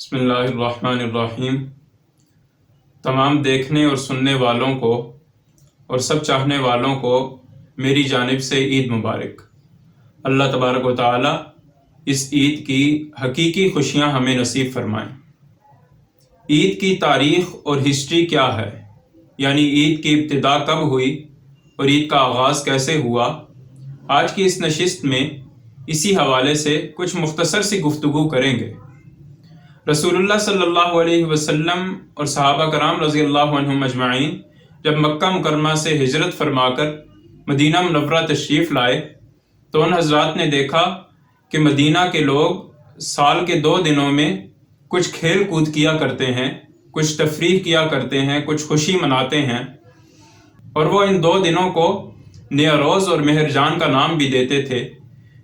بسم اللہ الرحمن الرحیم۔ تمام دیکھنے اور سننے والوں کو اور سب چاہنے والوں کو میری جانب سے عید مبارک۔ اللہ تبارک و تعالی اس عید کی حقیقی خوشیاں ہمیں نصیب فرمائیں۔ عید کی تاریخ اور ہسٹری کیا ہے، یعنی عید کی ابتدا کب ہوئی اور عید کا آغاز کیسے ہوا، آج کی اس نشست میں اسی حوالے سے کچھ مختصر سی گفتگو کریں گے۔ رسول اللہ صلی اللہ علیہ وسلم اور صحابہ کرام رضی اللہ عنہم اجمعین جب مکہ مکرمہ سے ہجرت فرما کر مدینہ منورہ تشریف لائے تو ان حضرات نے دیکھا کہ مدینہ کے لوگ سال کے 2 دنوں میں کچھ کھیل کود کیا کرتے ہیں، کچھ تفریح کیا کرتے ہیں، کچھ خوشی مناتے ہیں، اور وہ ان 2 دنوں کو نیوروز اور مہرجان کا نام بھی دیتے تھے،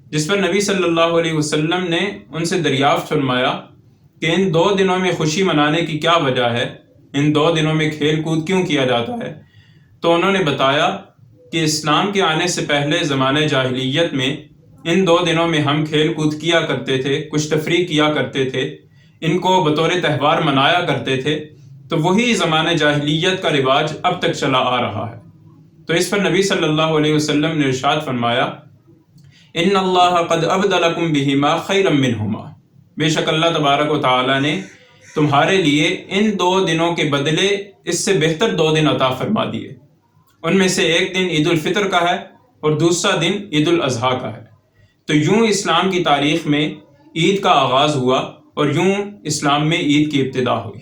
جس پر نبی صلی اللہ علیہ وسلم نے ان سے دریافت فرمایا کہ ان 2 دنوں میں خوشی منانے کی کیا وجہ ہے، ان 2 دنوں میں کھیل کود کیوں کیا جاتا ہے؟ تو انہوں نے بتایا کہ اسلام کے آنے سے پہلے زمانہ جاہلیت میں ان 2 دنوں میں ہم کھیل کود کیا کرتے تھے، کچھ تفریح کیا کرتے تھے، ان کو بطور تہوار منایا کرتے تھے، تو وہی زمانہ جاہلیت کا رواج اب تک چلا آ رہا ہے۔ تو اس پر نبی صلی اللہ علیہ وسلم نے ارشاد فرمایا، ان اللہ قد ابدلکم بہما خیرا منہما، بے شک اللہ تبارک و تعالی نے تمہارے لیے ان 2 دنوں کے بدلے اس سے بہتر 2 دن عطا فرما دیے۔ ان میں سے ایک دن عید الفطر کا ہے اور دوسرا دن عید الاضحیٰ کا ہے۔ تو یوں اسلام کی تاریخ میں عید کا آغاز ہوا اور یوں اسلام میں عید کی ابتدا ہوئی۔